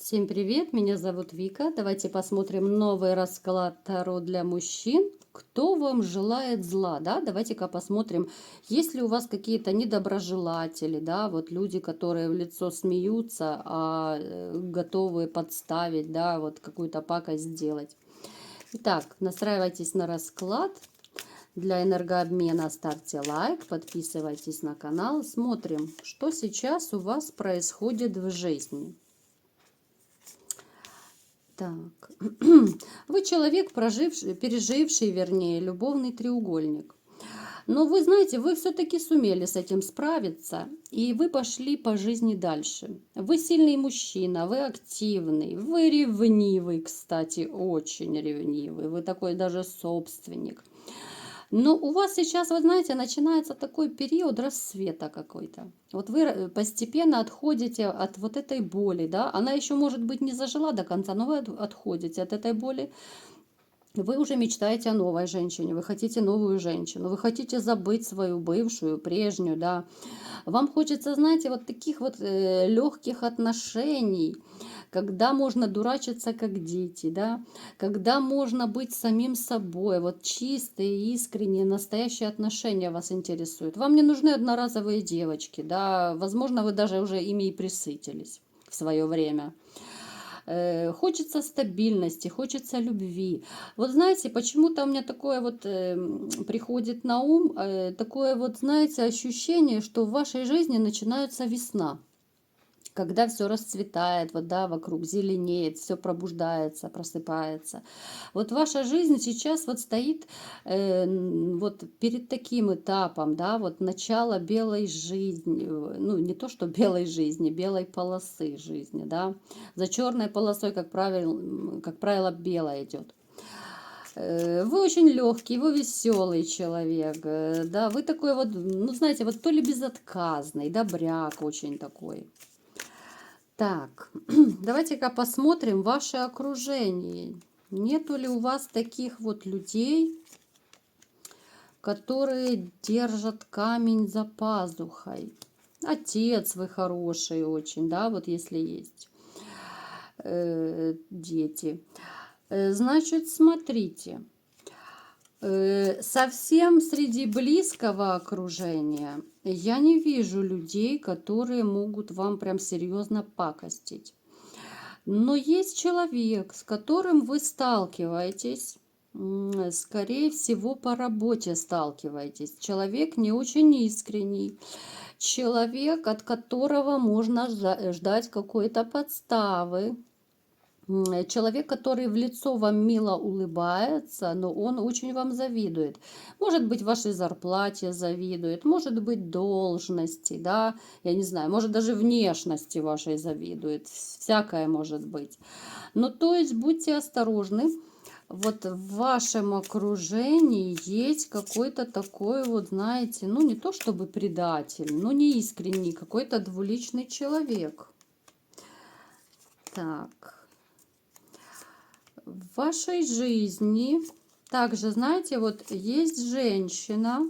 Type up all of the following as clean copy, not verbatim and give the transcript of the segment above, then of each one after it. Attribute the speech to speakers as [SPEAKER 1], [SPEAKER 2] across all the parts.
[SPEAKER 1] Всем привет, меня зовут Вика. Давайте посмотрим новый расклад Таро для мужчин. Кто вам желает зла, да? Давайте-ка посмотрим, есть ли у вас какие-то недоброжелатели, да, вот люди, которые в лицо смеются, а готовы подставить, да, вот какую-то пакость сделать. Итак, настраивайтесь на расклад. Для энергообмена ставьте лайк, подписывайтесь на канал. Смотрим, что сейчас у вас происходит в жизни. Так, вы человек, переживший, вернее, любовный треугольник. Но вы знаете, вы все-таки сумели с этим справиться, и вы пошли по жизни дальше. Вы сильный мужчина, вы активный, вы ревнивый, кстати, очень ревнивый, вы такой даже собственник. Но у вас сейчас, вы знаете, начинается такой период рассвета какой-то. Вот вы постепенно отходите от вот этой боли, да. Она еще, может быть, не зажила до конца, но вы отходите от этой боли. Вы уже мечтаете о новой женщине, вы хотите новую женщину, вы хотите забыть свою бывшую, прежнюю, да. Вам хочется, знаете, вот таких вот легких отношений, когда можно дурачиться как дети, да, когда можно быть самим собой, вот чистые, искренние, настоящие отношения вас интересуют. Вам не нужны одноразовые девочки, да, возможно, вы даже уже ими и присытились в свое время. Хочется стабильности, хочется любви. Вот знаете, почему-то у меня такое вот приходит на ум, такое вот, знаете, ощущение, что в вашей жизни начинается весна. Когда все расцветает, вот, да, вокруг зеленеет, все пробуждается, просыпается. Вот ваша жизнь сейчас вот стоит вот перед таким этапом, да, вот начало белой жизни, ну, не то, что белой жизни, белой полосы жизни, да. За черной полосой, как правило, белая идет. Вы очень легкий, вы веселый человек, да, вы такой вот, ну, знаете, вот то ли безотказный, добряк очень такой. Так, давайте-ка посмотрим ваше окружение. Нету ли у вас таких вот людей, которые держат камень за пазухой? Отец вы хороший очень, да, вот если есть дети. Значит, смотрите, совсем среди близкого окружения я не вижу людей, которые могут вам прям серьезно пакостить. Но есть человек, с которым вы сталкиваетесь, скорее всего, по работе сталкиваетесь. Человек не очень искренний, человек, от которого можно ждать какой-то подставы. Человек, который в лицо вам мило улыбается, но он очень вам завидует. Может быть, вашей зарплате завидует, может быть, должности, да, я не знаю, может, даже внешности вашей завидует, всякое может быть. Ну, то есть, будьте осторожны. Вот в вашем окружении есть какой-то такой вот, знаете, ну, не то чтобы предатель, но не искренний, какой-то двуличный человек. Так. В вашей жизни также, знаете, вот есть женщина,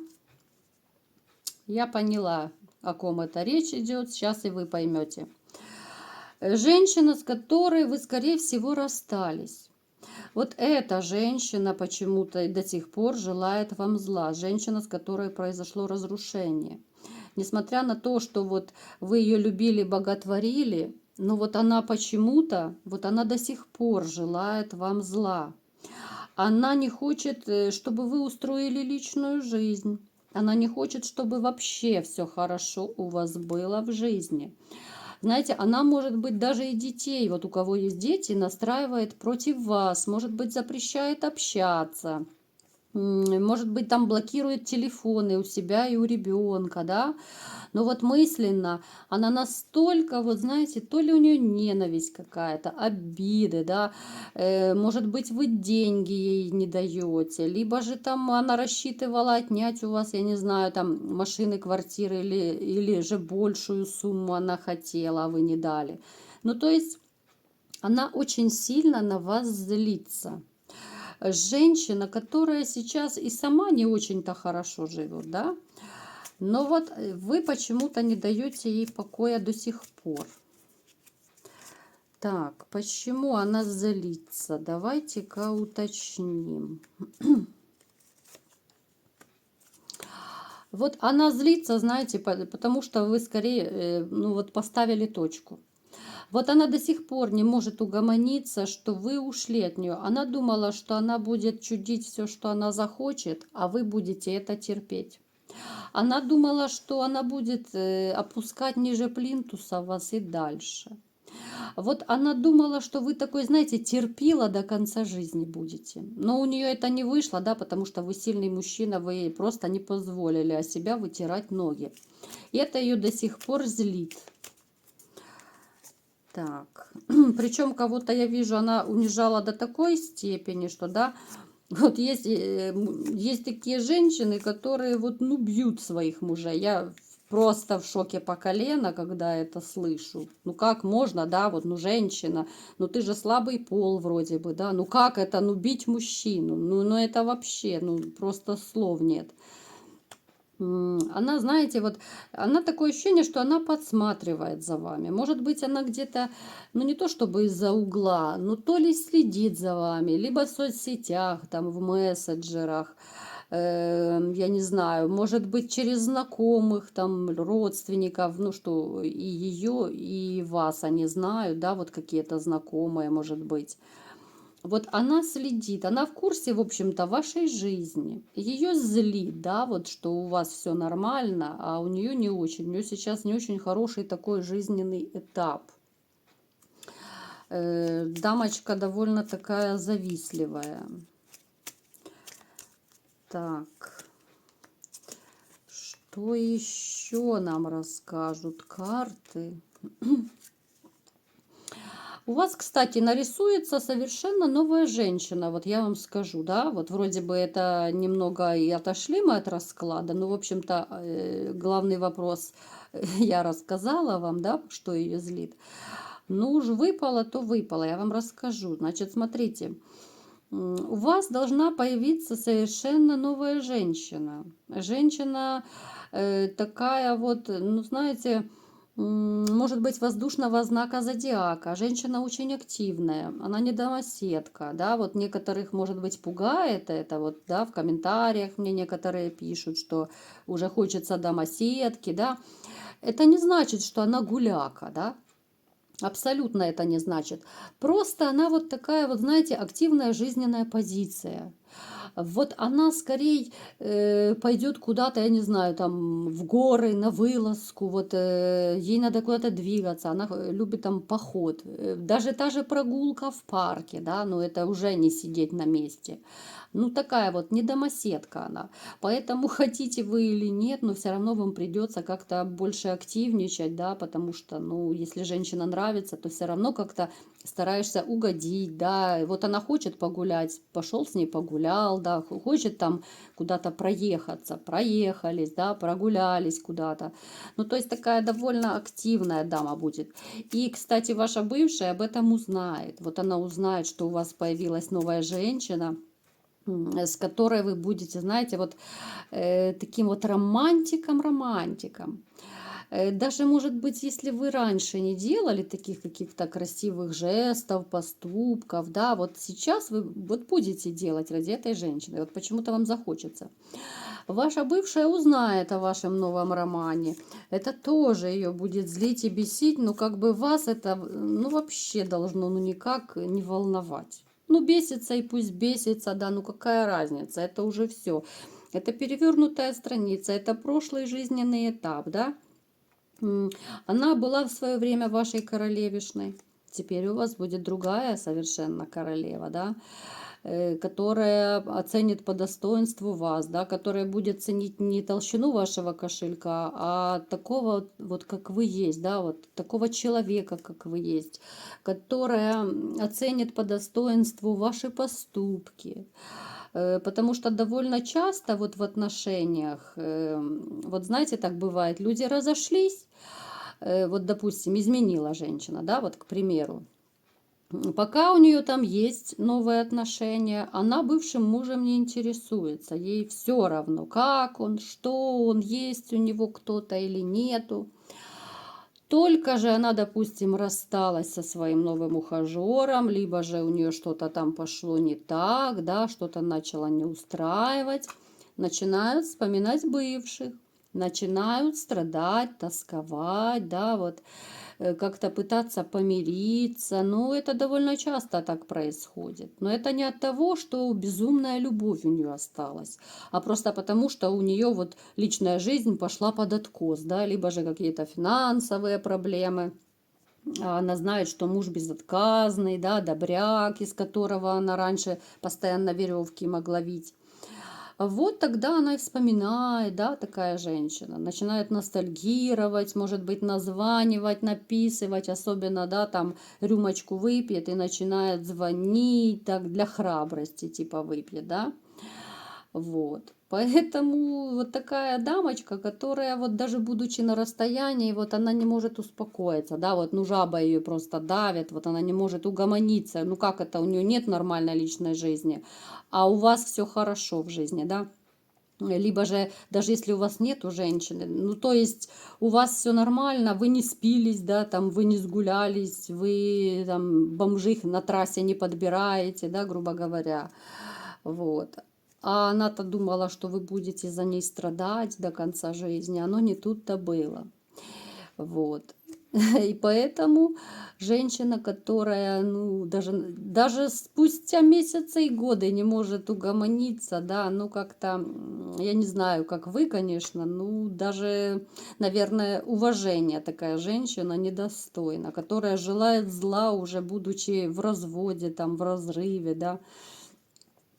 [SPEAKER 1] я поняла, о ком это речь идет, сейчас и вы поймете. Женщина, с которой вы, скорее всего, расстались. Вот эта женщина почему-то до сих пор желает вам зла. Женщина, с которой произошло разрушение. Несмотря на то, что вот вы ее любили, боготворили, но вот она почему-то, вот она до сих пор желает вам зла. Она не хочет, чтобы вы устроили личную жизнь. Она не хочет, чтобы вообще все хорошо у вас было в жизни. Знаете, она, может быть, даже и детей, вот у кого есть дети, настраивает против вас, может быть, запрещает общаться. Может быть, там блокирует телефоны у себя и у ребенка, да. Но вот мысленно она настолько, вот знаете, то ли у нее ненависть какая-то, обиды, да, может быть, вы деньги ей не даете, либо же там она рассчитывала отнять у вас, я не знаю, там машины, квартиры, или же большую сумму она хотела, а вы не дали. Ну, то есть она очень сильно на вас злится. Женщина, которая сейчас и сама не очень-то хорошо живет, да, но вот вы почему-то не даете ей покоя до сих пор. Так, почему она злится? Давайте-ка уточним. Вот она злится, знаете, потому что вы скорее, ну вот поставили точку. Вот она до сих пор не может угомониться, что вы ушли от нее. Она думала, что она будет чудить все, что она захочет, а вы будете это терпеть. Она думала, что она будет опускать ниже плинтуса вас и дальше. Вот она думала, что вы такой, знаете, терпила до конца жизни будете. Но у нее это не вышло, да, потому что вы сильный мужчина, вы ей просто не позволили о себя вытирать ноги. И это ее до сих пор злит. Так, причем кого-то я вижу, она унижала до такой степени, что, да, вот есть такие женщины, которые вот, ну, бьют своих мужей. Я просто в шоке по колено, когда это слышу. Ну, как можно, да, вот, ну, женщина, ну, ты же слабый пол вроде бы, да, ну, как это, ну, бить мужчину? Ну это вообще, ну, просто слов нет. Она, знаете, вот она такое ощущение, что она подсматривает за вами. Может быть, она где-то, ну не то чтобы из-за угла, но то ли следит за вами, либо в соцсетях, там в мессенджерах, я не знаю, может быть, через знакомых, там родственников, ну что и ее, и вас они знают, да, вот какие-то знакомые, может быть. Вот она следит, она в курсе, в общем-то, вашей жизни. Ее злит, да, вот что у вас все нормально, а у нее не очень. У нее сейчас не очень хороший такой жизненный этап. Дамочка довольно такая завистливая. Так, что еще нам расскажут карты? У вас, кстати, нарисуется совершенно новая женщина, вот я вам скажу, да, вот вроде бы это немного и отошли мы от расклада, но, в общем-то, главный вопрос я рассказала вам, да, что ее злит. Ну уж выпало, то выпало, я вам расскажу. Значит, смотрите, у вас должна появиться совершенно новая женщина. Женщина такая вот, ну, знаете, может быть, воздушного знака зодиака. Женщина очень активная, она не домоседка, да, вот некоторых, может быть, пугает это, вот, да, в комментариях мне некоторые пишут, что уже хочется домоседки, да. Это не значит, что она гуляка, да, абсолютно это не значит. Просто она вот такая вот, знаете, активная жизненная позиция. Вот она скорее пойдет куда-то, я не знаю, там в горы, на вылазку, вот ей надо куда-то двигаться, она любит там поход, даже та же прогулка в парке, да, но это уже не сидеть на месте. Ну, такая вот недомоседка она. Поэтому хотите вы или нет, но все равно вам придется как-то больше активничать, да, потому что, ну, если женщина нравится, то все равно как-то стараешься угодить, да. И вот она хочет погулять, пошел с ней погулял, да, хочет там куда-то проехаться, проехались, да, прогулялись куда-то. Ну, то есть такая довольно активная дама будет. И, кстати, ваша бывшая об этом узнает. Вот она узнает, что у вас появилась новая женщина, с которой вы будете, знаете, вот таким вот романтиком. Даже, может быть, если вы раньше не делали таких каких-то красивых жестов, поступков, да, вот сейчас вы вот будете делать ради этой женщины, вот почему-то вам захочется. Ваша бывшая узнает о вашем новом романе, это тоже ее будет злить и бесить, но как бы вас это, ну, вообще должно, ну, никак не волновать. Ну, бесится и пусть бесится, да, ну какая разница, это уже все. Это перевернутая страница, это прошлый жизненный этап, да. Она была в свое время вашей королевишной. Теперь у вас будет другая совершенно королева, да, которая оценит по достоинству вас, да, которая будет ценить не толщину вашего кошелька, а такого вот, как вы есть, да, вот такого человека, как вы есть, которая оценит по достоинству ваши поступки. Потому что довольно часто вот в отношениях, вот знаете, так бывает, люди разошлись, вот, допустим, изменила женщина, да, вот, к примеру. Пока у нее там есть новые отношения, она бывшим мужем не интересуется. Ей все равно, как он, что он, есть у него кто-то или нету. Только же она, допустим, рассталась со своим новым ухажером, либо же у нее что-то там пошло не так, да, что-то начало не устраивать, начинают вспоминать бывших, начинают страдать, тосковать, да, вот как-то пытаться помириться. Ну, это довольно часто так происходит. Но это не от того, что безумная любовь у нее осталась, а просто потому, что у нее вот личная жизнь пошла под откос, да, либо же какие-то финансовые проблемы. Она знает, что муж безотказный, да, добряк, из которого она раньше постоянно веревки могла вить. Вот тогда она и вспоминает, да, такая женщина, начинает ностальгировать, может быть, названивать, написывать, особенно, да, там рюмочку выпьет и начинает звонить, так, для храбрости, типа выпьет, да. Вот. Поэтому вот такая дамочка, которая вот даже будучи на расстоянии, вот она не может успокоиться, да, вот ну жаба ее просто давит, вот она не может угомониться, ну как это, у нее нет нормальной личной жизни, а у вас все хорошо в жизни, да. Либо же, даже если у вас нету женщины, ну, то есть у вас все нормально, вы не спились, да, там, вы не сгулялись, вы там бомжих на трассе не подбираете, да, грубо говоря, вот. А она-то думала, что вы будете за ней страдать до конца жизни, оно не тут-то было. Вот. И поэтому женщина, которая, ну, даже спустя месяцы и годы не может угомониться, да, ну, как-то, я не знаю, как вы, конечно, ну, даже, наверное, уважения такая женщина недостойна, которая желает зла, уже будучи в разводе, там, в разрыве, да.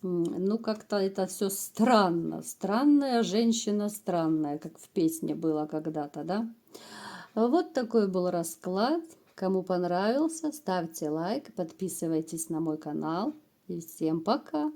[SPEAKER 1] Ну, как-то это все странно. Странная женщина, странная, как в песне было когда-то, да. Вот такой был расклад. Кому понравился, ставьте лайк, подписывайтесь на мой канал. И всем пока!